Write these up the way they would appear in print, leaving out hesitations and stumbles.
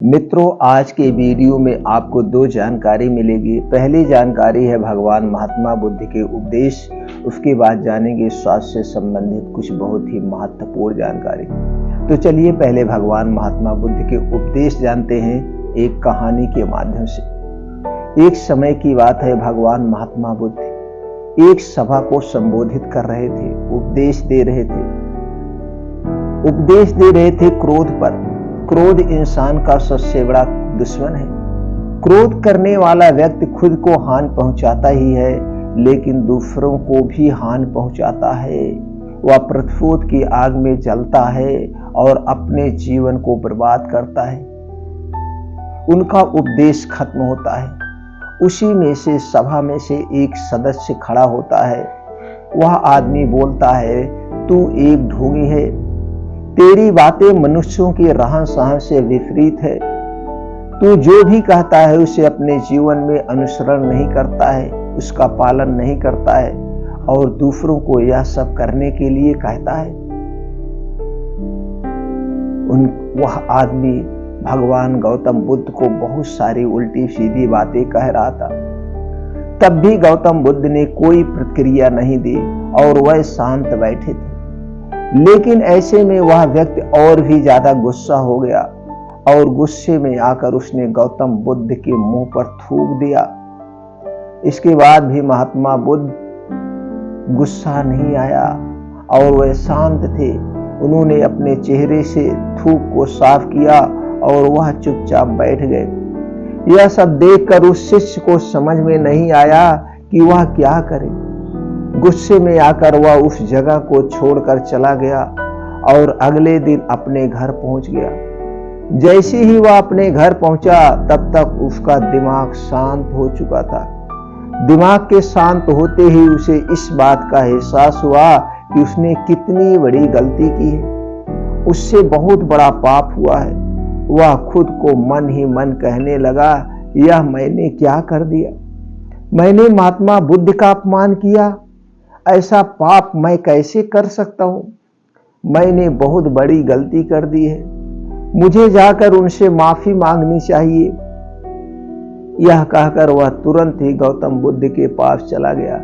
मित्रों, आज के वीडियो में आपको दो जानकारी मिलेगी। पहली जानकारी है भगवान महात्मा बुद्ध के उपदेश। उसके बाद जानेंगे स्वास्थ्य से संबंधित कुछ बहुत ही महत्वपूर्ण जानकारी। तो चलिए पहले भगवान महात्मा बुद्ध के उपदेश जानते हैं एक कहानी के माध्यम से। एक समय की बात है, भगवान महात्मा बुद्ध एक सभा को संबोधित कर रहे थे, उपदेश दे रहे थे क्रोध पर। क्रोध इंसान का सबसे बड़ा दुश्मन है। क्रोध करने वाला व्यक्ति खुद को हानि पहुंचाता ही है, लेकिन दूसरों को भी हानि पहुंचाता है। वह प्रतिशोध की आग में जलता है और अपने जीवन को बर्बाद करता है। उनका उपदेश खत्म होता है। उसी में से सभा में से एक सदस्य खड़ा होता है। वह आदमी बोलता है, तू एक ढोंगी है, तेरी बातें मनुष्यों के रहन सहन से विपरीत है। तू जो भी कहता है उसे अपने जीवन में अनुसरण नहीं करता है, उसका पालन नहीं करता है और दूसरों को यह सब करने के लिए कहता है। वह आदमी भगवान गौतम बुद्ध को बहुत सारी उल्टी सीधी बातें कह रहा था। तब भी गौतम बुद्ध ने कोई प्रतिक्रिया नहीं दी और वह शांत बैठे थे। लेकिन ऐसे में वह व्यक्ति और भी ज्यादा गुस्सा हो गया और गुस्से में आकर उसने गौतम बुद्ध के मुंह पर थूक दिया। इसके बाद भी महात्मा बुद्ध गुस्सा नहीं आया और वह शांत थे। उन्होंने अपने चेहरे से थूक को साफ किया और वह चुपचाप बैठ गए। यह सब देखकर उस शिष्य को समझ में नहीं आया कि वह क्या करे। गुस्से में आकर वह उस जगह को छोड़कर चला गया और अगले दिन अपने घर पहुंच गया। जैसे ही वह अपने घर पहुंचा, तब तक उसका दिमाग शांत हो चुका था। दिमाग के शांत होते ही उसे इस बात का एहसास हुआ कि उसने कितनी बड़ी गलती की है। उससे बहुत बड़ा पाप हुआ है। वह खुद को मन ही मन कहने लगा, यह मैंने क्या कर दिया? मैंने महात्मा बुद्ध का अपमान किया। ऐसा पाप मैं कैसे कर सकता हूं? मैंने बहुत बड़ी गलती कर दी है। मुझे जाकर उनसे माफी मांगनी चाहिए। यह कहकर वह तुरंत ही गौतम बुद्ध के पास चला गया।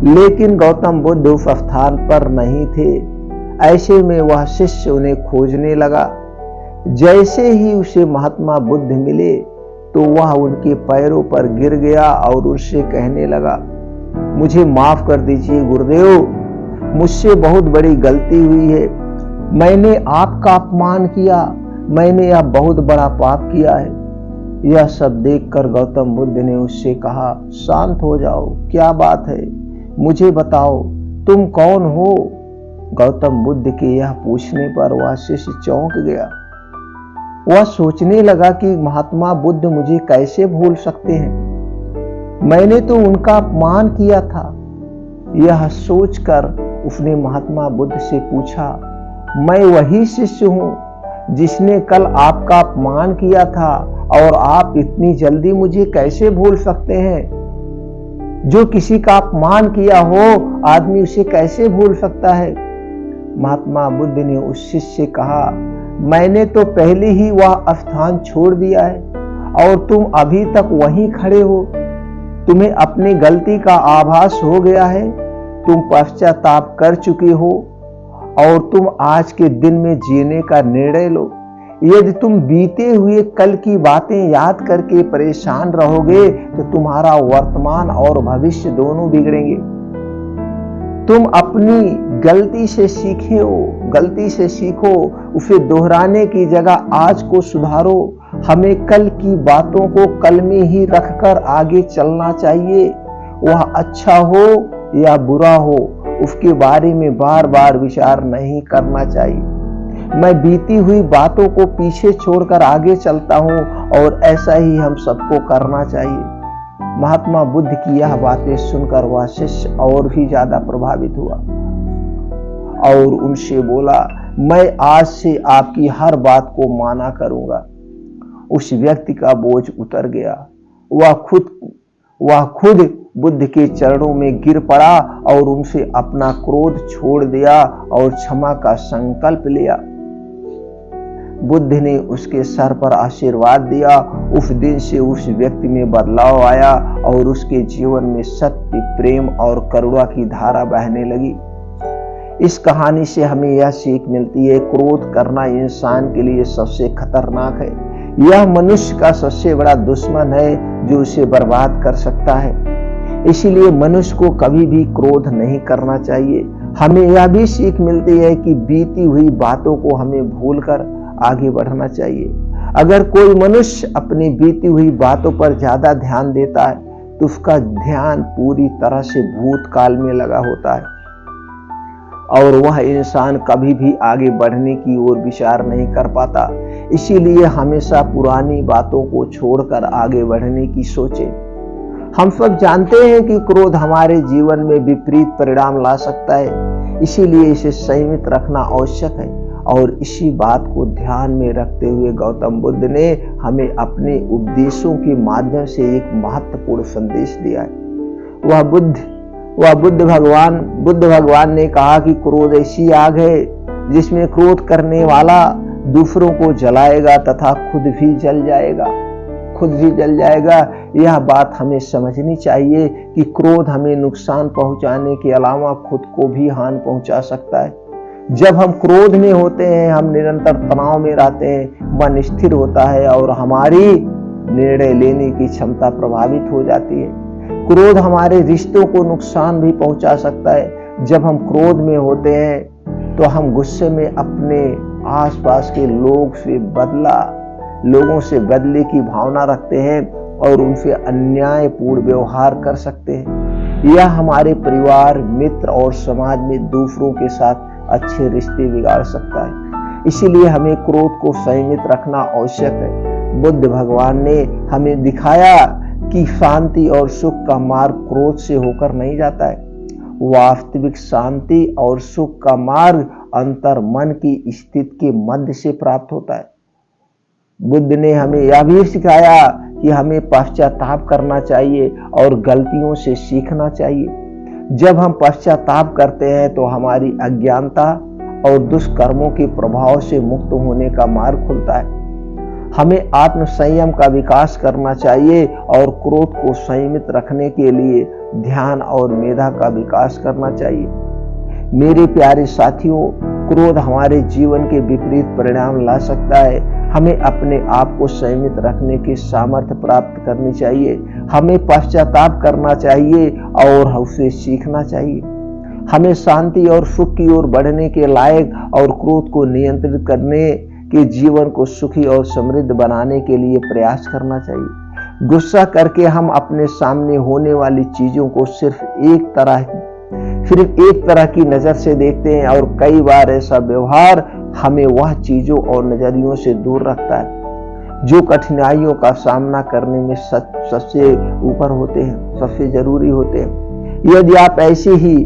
लेकिन गौतम बुद्ध उस स्थान पर नहीं थे। ऐसे में वह शिष्य उन्हें खोजने लगा। जैसे ही उसे महात्मा बुद्ध मिले तो वह उनके पैरों पर गिर गया और उनसे कहने लगा, मुझे माफ कर दीजिए गुरुदेव, मुझसे बहुत बड़ी गलती हुई है। मैंने आपका अपमान किया। मैंने यह बहुत बड़ा पाप किया है। यह सब देखकर गौतम बुद्ध ने उससे कहा, शांत हो जाओ, क्या बात है, मुझे बताओ, तुम कौन हो? गौतम बुद्ध के यह पूछने पर वह शिष्य चौंक गया। वह सोचने लगा कि महात्मा बुद्ध मुझे कैसे भूल सकते हैं? मैंने तो उनका अपमान किया था। यह सोचकर उसने महात्मा बुद्ध से पूछा, मैं वही शिष्य हूं जिसने कल आपका अपमान किया था और आप इतनी जल्दी मुझे कैसे भूल सकते हैं? जो किसी का अपमान किया हो आदमी उसे कैसे भूल सकता है? महात्मा बुद्ध ने उस शिष्य से कहा, मैंने तो पहले ही वह स्थान छोड़ दिया है और तुम अभी तक वहीं खड़े हो। तुम्हें अपनी गलती का आभास हो गया है। तुम पश्चाताप कर चुके हो और तुम आज के दिन में जीने का निर्णय लो। यदि तुम बीते हुए कल की बातें याद करके परेशान रहोगे तो तुम्हारा वर्तमान और भविष्य दोनों बिगड़ेंगे। तुम अपनी गलती से सीखो, उसे दोहराने की जगह आज को सुधारो। हमें कल की बातों को कल में ही रखकर आगे चलना चाहिए। वह अच्छा हो या बुरा हो, उसके बारे में बार बार विचार नहीं करना चाहिए। मैं बीती हुई बातों को पीछे छोड़कर आगे चलता हूं और ऐसा ही हम सबको करना चाहिए। महात्मा बुद्ध की यह बातें सुनकर वह शिष्य और भी ज्यादा प्रभावित हुआ और उनसे बोला, मैं आज से आपकी हर बात को माना करूंगा। उस व्यक्ति का बोझ उतर गया। वह खुद बुद्ध के चरणों में गिर पड़ा और उनसे अपना क्रोध छोड़ दिया और क्षमा का संकल्प लिया। बुद्ध ने उसके सर पर आशीर्वाद दिया। उस दिन से उस व्यक्ति में बदलाव आया और उसके जीवन में सत्य, प्रेम और करुणा की धारा बहने लगी। इस कहानी से हमें यह सीख मिलती है, क्रोध करना इंसान के लिए सबसे खतरनाक है। यह मनुष्य का सबसे बड़ा दुश्मन है जो उसे बर्बाद कर सकता है। इसीलिए मनुष्य को कभी भी क्रोध नहीं करना चाहिए। हमें यह भी सीख मिलती है कि बीती हुई बातों को हमें भूलकर आगे बढ़ना चाहिए। अगर कोई मनुष्य अपनी बीती हुई बातों पर ज्यादा ध्यान देता है तो उसका ध्यान पूरी तरह से भूतकाल में लगा होता है और वह इंसान कभी भी आगे बढ़ने की ओर विचार नहीं कर पाता। इसीलिए हमेशा पुरानी बातों को छोड़कर आगे बढ़ने की सोचें। हम सब जानते हैं कि क्रोध हमारे जीवन में विपरीत परिणाम ला सकता है, इसीलिए इसे संयमित रखना आवश्यक है। और इसी बात को ध्यान में रखते हुए गौतम बुद्ध ने हमें अपने उपदेशों के माध्यम से एक महत्वपूर्ण संदेश दिया है। वह बुद्ध भगवान ने कहा कि क्रोध ऐसी आग है जिसमें क्रोध करने वाला दूसरों को जलाएगा तथा खुद भी जल जाएगा। यह बात हमें समझनी चाहिए कि क्रोध हमें नुकसान पहुंचाने के अलावा खुद को भी हानि पहुंचा सकता है। जब हम क्रोध में होते हैं, हम निरंतर तनाव में रहते हैं, मन स्थिर होता है और हमारी निर्णय लेने की क्षमता प्रभावित हो जाती है। क्रोध हमारे रिश्तों को नुकसान भी पहुंचा सकता है। जब हम क्रोध में होते हैं तो हम गुस्से में अपने आसपास के लोगों से बदले की भावना रखते हैं और उनसे अन्यायपूर्ण व्यवहार कर सकते हैं। यह हमारे परिवार, मित्र और समाज में दूसरों के साथ अच्छे रिश्ते बिगाड़ सकता है। इसीलिए हमें क्रोध को संयमित रखना आवश्यक है। बुद्ध भगवान ने हमें दिखाया कि शांति और सुख का मार्ग क्रोध से होकर नहीं जाता है। वास्तविक शांति और सुख का मार्ग अंतर मन की स्थिति के मध्य से प्राप्त होता है। बुद्ध ने हमें यह भी सिखाया कि हमें पश्चाताप करना चाहिए और गलतियों से सीखना चाहिए। जब हम पश्चाताप करते हैं तो हमारी अज्ञानता और दुष्कर्मों के प्रभाव से मुक्त होने का मार्ग खुलता है। हमें आत्म संयम का विकास करना चाहिए और क्रोध को संयमित रखने के लिए ध्यान और मेधा का विकास करना चाहिए। मेरे प्यारे साथियों, क्रोध हमारे जीवन के विपरीत परिणाम ला सकता है। हमें अपने आप को संयमित रखने की सामर्थ्य प्राप्त करनी चाहिए। हमें पश्चाताप करना चाहिए और उसे सीखना चाहिए। हमें शांति और सुख की ओर बढ़ने के लायक और क्रोध को नियंत्रित करने के जीवन को सुखी और समृद्ध बनाने के लिए प्रयास करना चाहिए। गुस्सा करके हम अपने सामने होने वाली चीजों को सिर्फ एक तरह की नजर से देखते हैं और कई बार ऐसा व्यवहार हमें वह चीजों और नजरियों से दूर रखता है जो कठिनाइयों का सामना करने में सबसे ऊपर होते हैं, सबसे जरूरी होते हैं। यदि आप ऐसी ही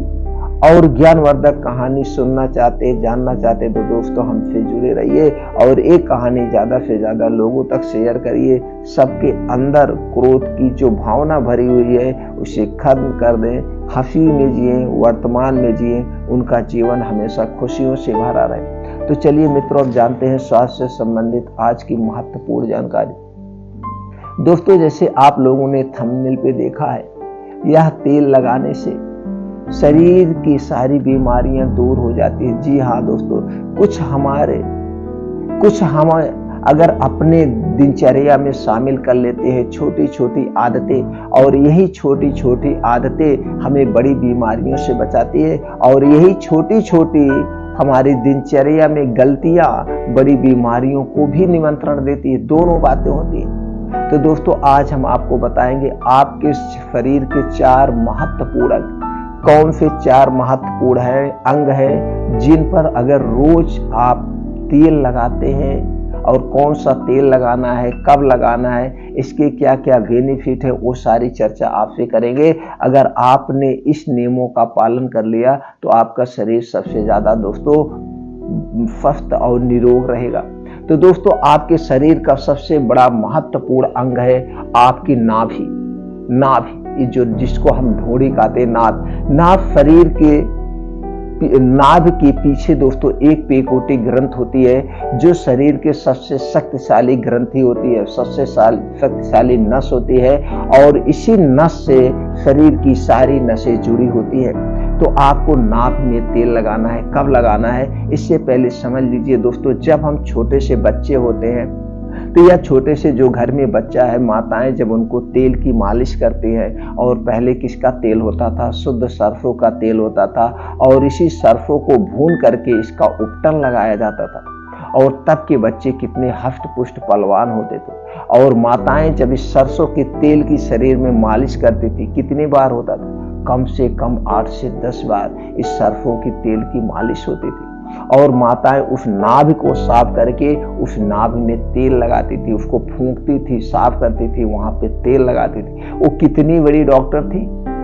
और ज्ञानवर्धक कहानी सुनना चाहते, जानना चाहते तो दोस्तों हमसे जुड़े रहिए और एक कहानी ज्यादा से ज्यादा लोगों तक शेयर करिए। सबके अंदर क्रोध की जो भावना भरी हुई है उसे खत्म कर दें। हंसी में जिए, वर्तमान में जिए, उनका जीवन हमेशा खुशियों से भरा रहे। तो चलिए मित्रों, अब जानते हैं स्वास्थ्य से संबंधित आज की महत्वपूर्ण जानकारी। दोस्तों, जैसे आप लोगों ने थंबनेल पे देखा है, यह तेल लगाने से शरीर की सारी बीमारियां दूर हो जाती है। जी हाँ दोस्तों, कुछ हम अगर अपने दिनचर्या में शामिल कर लेते हैं छोटी छोटी आदतें, और यही छोटी छोटी आदतें हमें बड़ी बीमारियों से बचाती है, और यही छोटी छोटी हमारी दिनचर्या में गलतियां बड़ी बीमारियों को भी निमंत्रण देती है। दोनों बातें होती हैं। तो दोस्तों, आज हम आपको बताएंगे आपके शरीर के 4 महत्वपूर्ण कौन से 4 महत्वपूर्ण अंग है जिन पर अगर रोज आप तेल लगाते हैं, और कौन सा तेल लगाना है, कब लगाना है, इसके क्या क्या बेनिफिट है, वो सारी चर्चा आपसे करेंगे। अगर आपने इस नियमों का पालन कर लिया तो आपका शरीर सबसे ज्यादा दोस्तों स्वस्थ और निरोग रहेगा। तो दोस्तों, आपके शरीर का सबसे बड़ा महत्वपूर्ण अंग है आपकी नाभि, जो जिसको हम ढोड़ी कहते हैं। नाभ शरीर के नाभ के पीछे दोस्तों एक पेकोटी ग्रंथ होती है, जो शरीर के सबसे शक्तिशाली ग्रंथि होती है, सबसे शक्तिशाली नस होती है, और इसी नस से शरीर की सारी नसें जुड़ी होती है। तो आपको नाभ में तेल लगाना है। कब लगाना है, इससे पहले समझ लीजिए दोस्तों, जब हम छोटे से बच्चे होते हैं तो या छोटे से जो घर में बच्चा है, माताएं जब उनको तेल की मालिश करती हैं, और पहले किसका तेल होता था, शुद्ध सरसों का तेल होता था, और इसी सरसों को भून करके इसका उपटन लगाया जाता था, और तब के बच्चे कितने हष्ट पुष्ट पहलवान होते थे। और माताएं जब इस सरसों के तेल की शरीर में मालिश करती थी, कितनी बार होता था, कम से कम 8 से 10 बार इस सरसों की तेल की मालिश होती थी। और माताएं उस नाभ को साफ करके उस नाभ में तेल लगाती थी, उसको फूंकती थी, साफ करती थी, वहां पे तेल लगाती थी। वो कितनी बड़ी डॉक्टर थी,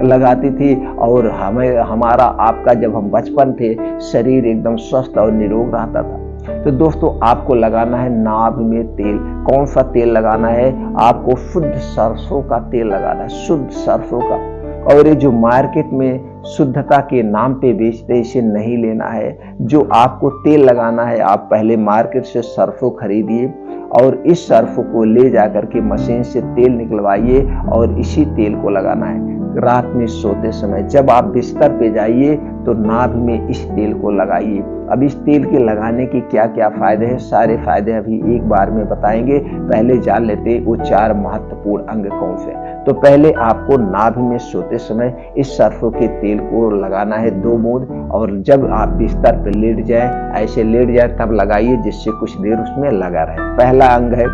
लगाती थी। और हमारा आपका जब हम बचपन थे, शरीर एकदम स्वस्थ और निरोग रहता था। तो दोस्तों आपको लगाना है नाभ में तेल। कौन सा तेल लगाना है, आपको शुद्ध सरसों का तेल लगाना है, शुद्ध सरसों का। और ये जो मार्केट में शुद्धता के नाम पे बेचते, इसे नहीं लेना है। जो आपको तेल लगाना है, आप पहले मार्केट से सरसों खरीदिए, और इस सरसों को ले जाकर के मशीन से तेल निकलवाइए, और इसी तेल को लगाना है। रात में सोते समय जब आप बिस्तर पे जाइए तो नाभ में इस तेल को लगाइए। अब इस तेल के लगाने की क्या क्या फायदे हैं, सारे फायदे अभी एक बार में बताएंगे। पहले जान लेते वो 4 महत्वपूर्ण अंग कौन से। तो पहले आपको नाभ में सोते समय इस सरसों के तेल को लगाना है 2 बूंद, और जब आप बिस्तर पर लेट जाए, ऐसे लेट जाए तब लगाइए, जिससे कुछ देर उसमें लगा रहे। पहला अंग है।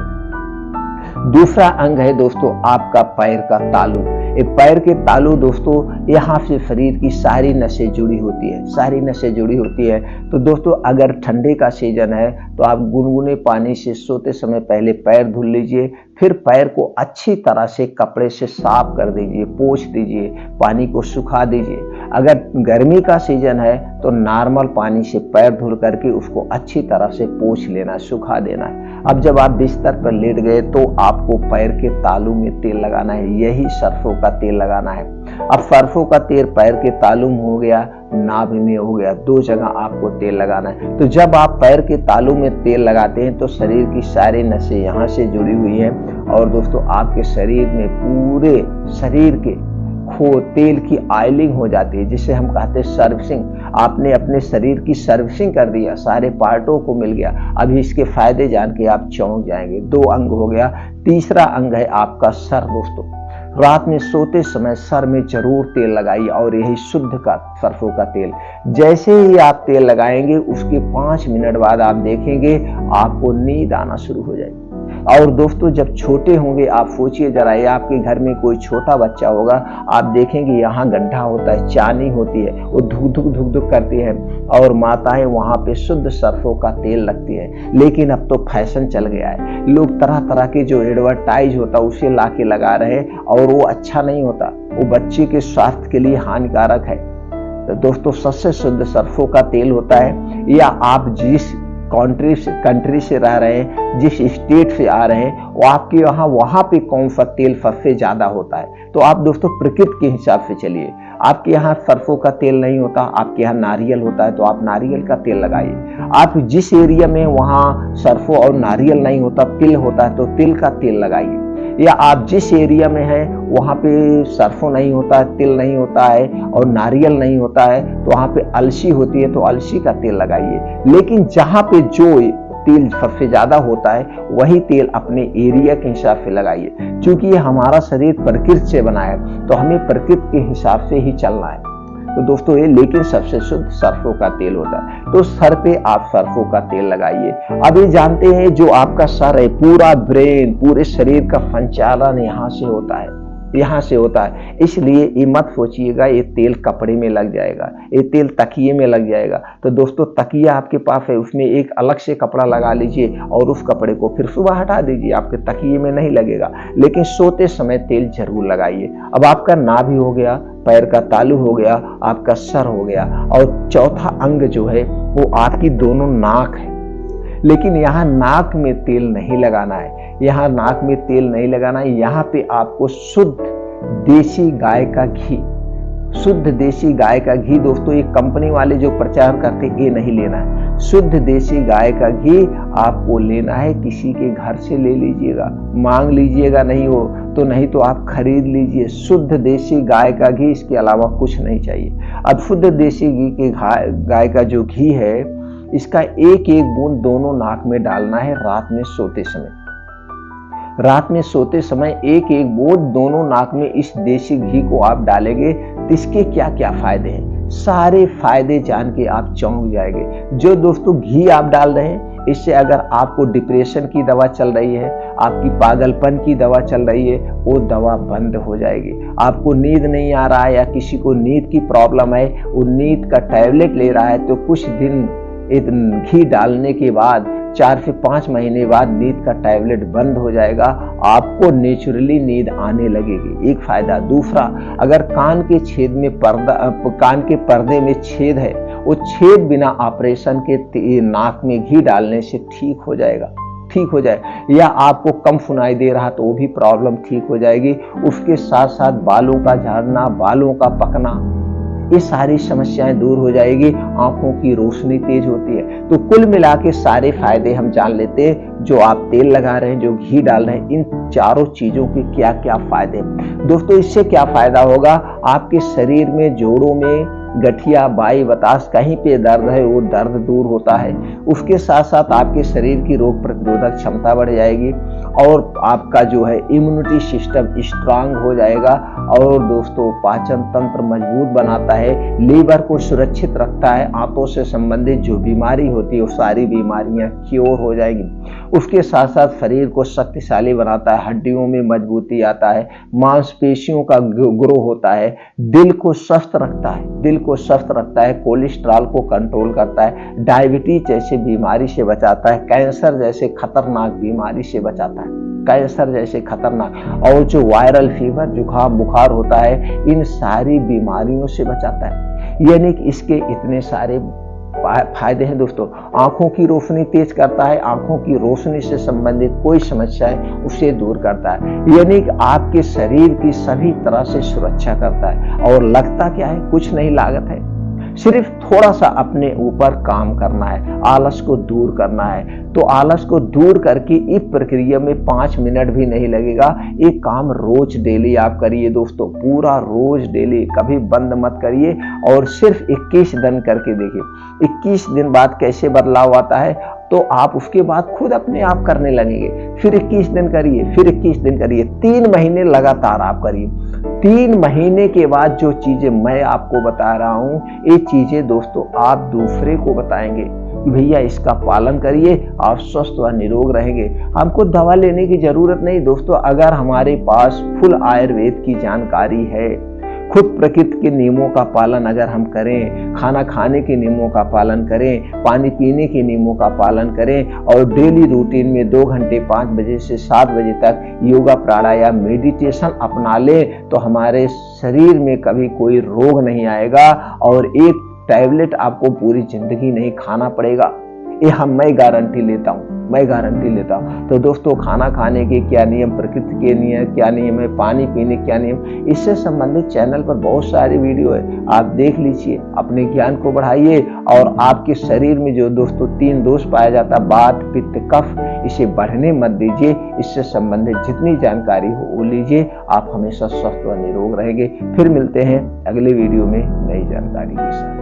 दूसरा अंग है दोस्तों आपका पैर का तालू। ये पैर के तालू दोस्तों, यहाँ से शरीर की सारी नसें जुड़ी होती है, सारी नसें जुड़ी होती है। तो दोस्तों अगर ठंडे का सीजन है तो आप गुनगुने पानी से सोते समय पहले पैर धुल लीजिए, फिर पैर को अच्छी तरह से कपड़े से साफ कर दीजिए, पोंछ दीजिए, पानी को सुखा दीजिए। अगर गर्मी का सीजन है तो नॉर्मल पानी से पैर धुल करके उसको अच्छी तरह से पोंछ लेना, सुखा देना है। अब जब आप बिस्तर पर लेट गए तो आपको पैर के तालू में तेल लगाना है, यही सरसों का तेल लगाना है। अब सरसों का तेल पैर के तालू में हो गया, नाभि में हो गया, 2 जगह आपको तेल लगाना है। तो जब आप पैर के तालू में तेल लगाते हैं तो शरीर की सारी नसें यहाँ से जुड़ी हुई हैं, और दोस्तों आपके शरीर में पूरे शरीर के तेल की ऑयलिंग हो जाती है, जिसे हम कहते हैं सर्विसिंग। आपने अपने शरीर की सर्विसिंग कर दिया, सारे पार्टों को मिल गया। अभी इसके फायदे जान के आप चौंक जाएंगे। 2 अंग हो गया। तीसरा अंग है आपका सर दोस्तों। रात में सोते समय सर में जरूर तेल लगाइए, और यही शुद्ध का सरसों का तेल। जैसे ही आप तेल लगाएंगे उसके 5 मिनट बाद आप देखेंगे आपको नींद आना शुरू हो जाएगी। और दोस्तों जब छोटे होंगे, आप सोचिए जरा, ये आपके घर में कोई छोटा बच्चा होगा, आप देखेंगे यहाँ गड्ढा होता है, चानी होती है, वो धुक धुक करती है, और माताएं वहां पे शुद्ध सरसों का तेल लगती है। लेकिन अब तो फैशन चल गया है, लोग तरह तरह के जो एडवर्टाइज होता है उसे ला के लगा रहे हैं, और वो अच्छा नहीं होता, वो बच्चे के स्वास्थ्य के लिए हानिकारक है। तो दोस्तों सबसे शुद्ध सरसों का तेल होता है। या आप जिस कंट्री से रह रहे हैं, जिस स्टेट से आ रहे हैं, वो आपके यहाँ वहां पे कौन सा तेल सबसे ज्यादा होता है, तो आप दोस्तों प्रकृति के हिसाब से चलिए। आपके यहाँ सरसों का तेल नहीं होता, आपके यहाँ नारियल होता है, तो आप नारियल का तेल लगाइए। आप जिस एरिया में वहाँ सरसों और नारियल नहीं होता, तिल होता है, तो तिल का तेल लगाइए। या आप जिस एरिया में हैं वहाँ पे सरसों नहीं होता है, तिल नहीं होता है, और नारियल नहीं होता है, तो वहाँ पे अलसी होती है, तो अलसी का तेल लगाइए। लेकिन जहाँ पे जो तेल सबसे ज्यादा होता है वही तेल अपने एरिया के हिसाब से लगाइए, क्योंकि ये हमारा शरीर प्रकृति से बना है, तो हमें प्रकृति के हिसाब से ही चलना है। तो दोस्तों ये लेकिन सबसे शुद्ध सरसों का तेल होता है। तो सर पे आप सरसों का तेल लगाइए। अब ये जानते हैं जो आपका सर है, पूरा ब्रेन, पूरे शरीर का संचालन यहाँ से होता है, यहाँ से होता है। इसलिए ये मत सोचिएगा ये तेल कपड़े में लग जाएगा, ये तेल तकिए में लग जाएगा। तो दोस्तों तकिया आपके पास है, उसमें एक अलग से कपड़ा लगा लीजिए, और उस कपड़े को फिर सुबह हटा दीजिए, आपके तकिए में नहीं लगेगा। लेकिन सोते समय तेल जरूर लगाइए। अब आपका नाभि हो गया, पैर का तालू हो गया, आपका सर हो गया, और चौथा अंग जो है वो आपकी दोनों नाक है। लेकिन यहाँ नाक में तेल नहीं लगाना है, यहाँ नाक में तेल नहीं लगाना है। यहाँ पे आपको शुद्ध देसी गाय का घी, शुद्ध देसी गाय का घी दोस्तों, ये कंपनी वाले जो प्रचार करते ये नहीं लेना है। शुद्ध देसी गाय का घी आपको लेना है, किसी के घर से ले लीजिएगा, मांग लीजिएगा, नहीं हो तो नहीं तो आप खरीद लीजिए। शुद्ध देसी गाय का घी, इसके अलावा कुछ नहीं चाहिए। अब शुद्ध देसी घी के गाय का जो घी है, इसका एक एक बूंद दोनों नाक में डालना है रात में सोते समय। रात में सोते समय एक एक बूंद दोनों नाक में इस देसी घी को आप डालेंगे तो इसके क्या क्या फायदे हैं, सारे फायदे जान के आप चौंक जाएंगे। जो दोस्तों घी आप डाल रहे हैं, इससे अगर आपको डिप्रेशन की दवा चल रही है, आपकी पागलपन की दवा चल रही है, वो दवा बंद हो जाएगी। आपको नींद नहीं आ रहा है या किसी को नींद की प्रॉब्लम है, वो नींद का टैबलेट ले रहा है, तो कुछ दिन घी डालने के बाद 4 से 5 महीने बाद नींद का टैबलेट बंद हो जाएगा, आपको नेचुरली नींद आने लगेगी। एक फायदा। दूसरा, अगर कान के छेद में कान के पर्दे में छेद है, वो छेद बिना ऑपरेशन के नाक में घी डालने से ठीक हो जाएगा, ठीक हो जाए। या आपको कम सुनाई दे रहा तो वो भी प्रॉब्लम ठीक हो जाएगी। उसके साथ साथ बालों का झड़ना, बालों का पकना, ये सारी समस्याएं दूर हो जाएगी। आंखों की रोशनी तेज होती है। तो कुल मिला के सारे फायदे हम जान लेते हैं। जो आप तेल लगा रहे हैं, जो घी डाल रहे हैं, इन चारों चीजों के क्या क्या फायदे हैं दोस्तों। इससे क्या फायदा होगा, आपके शरीर में, जोड़ों में गठिया, बाई, बतास, कहीं पे दर्द है वो दर्द दूर होता है। उसके साथ साथ आपके शरीर की रोग प्रतिरोधक क्षमता बढ़ जाएगी और आपका जो है इम्यूनिटी सिस्टम स्ट्रांग हो जाएगा। और दोस्तों पाचन तंत्र मजबूत बनाता है, लीवर को सुरक्षित रखता है, आंतों से संबंधित जो बीमारी होती है वो सारी बीमारियां क्योर हो जाएगी। उसके साथ साथ शरीर को शक्तिशाली बनाता है, हड्डियों में मजबूती आता है, मांसपेशियों का ग्रो होता है, दिल को स्वस्थ रखता है, दिल को स्वस्थ रखता है, कोलेस्ट्रॉल को कंट्रोल करता है, डायबिटीज जैसे बीमारी से बचाता है, कैंसर जैसे खतरनाक बीमारी से बचाता है, कैंसर जैसे खतरनाक, और जो वायरल फीवर, जुकाम, बुखार होता है, इन सारी बीमारियों से बचाता है। यानी कि इसके इतने सारे फायदे हैं दोस्तों। आंखों की रोशनी तेज करता है, आंखों की रोशनी से संबंधित कोई समस्या है उसे दूर करता है, यानी कि आपके शरीर की सभी तरह से सुरक्षा करता है। और लगता क्या है, कुछ नहीं लागत है, सिर्फ थोड़ा सा अपने ऊपर काम करना है, आलस को दूर करना है। तो आलस को दूर करके इस प्रक्रिया में 5 मिनट भी नहीं लगेगा। एक काम रोज डेली आप करिए दोस्तों, पूरा रोज डेली, कभी बंद मत करिए और सिर्फ 21 दिन करके देखिए। 21 दिन बाद कैसे बदलाव आता है तो आप उसके बाद खुद अपने आप करने लगेंगे। फिर 21 दिन करिए, फिर 21 दिन करिए, 3 महीने लगातार आप करिए। 3 महीने के बाद जो चीजें मैं आपको बता रहा हूं, ये चीजें दोस्तों आप दूसरे को बताएंगे कि भैया इसका पालन करिए, आप स्वस्थ व निरोग रहेंगे। हमको दवा लेने की जरूरत नहीं दोस्तों। अगर हमारे पास फुल आयुर्वेद की जानकारी है, खुद प्रकृति के नियमों का पालन अगर हम करें, खाना खाने के नियमों का पालन करें, पानी पीने के नियमों का पालन करें और डेली रूटीन में 2 घंटे 5 बजे से 7 बजे तक योगा, प्राणायाम, मेडिटेशन अपना लें तो हमारे शरीर में कभी कोई रोग नहीं आएगा और एक टैबलेट आपको पूरी जिंदगी नहीं खाना पड़ेगा। ये मैं गारंटी लेता हूँ, मैं गारंटी लेता हूँ। तो दोस्तों खाना खाने के क्या नियम, प्रकृति के नियम क्या नियम है, पानी पीने क्या नियम, इससे संबंधित चैनल पर बहुत सारे वीडियो है, आप देख लीजिए, अपने ज्ञान को बढ़ाइए। और आपके शरीर में जो दोस्तों 3 दोष पाया जाता है, वात, पित्त, कफ, इसे बढ़ने मत दीजिए। इससे संबंधित जितनी जानकारी हो वो लीजिए, आप हमेशा स्वस्थ व निरोग रहेंगे। फिर मिलते हैं अगले वीडियो में नई जानकारी के साथ।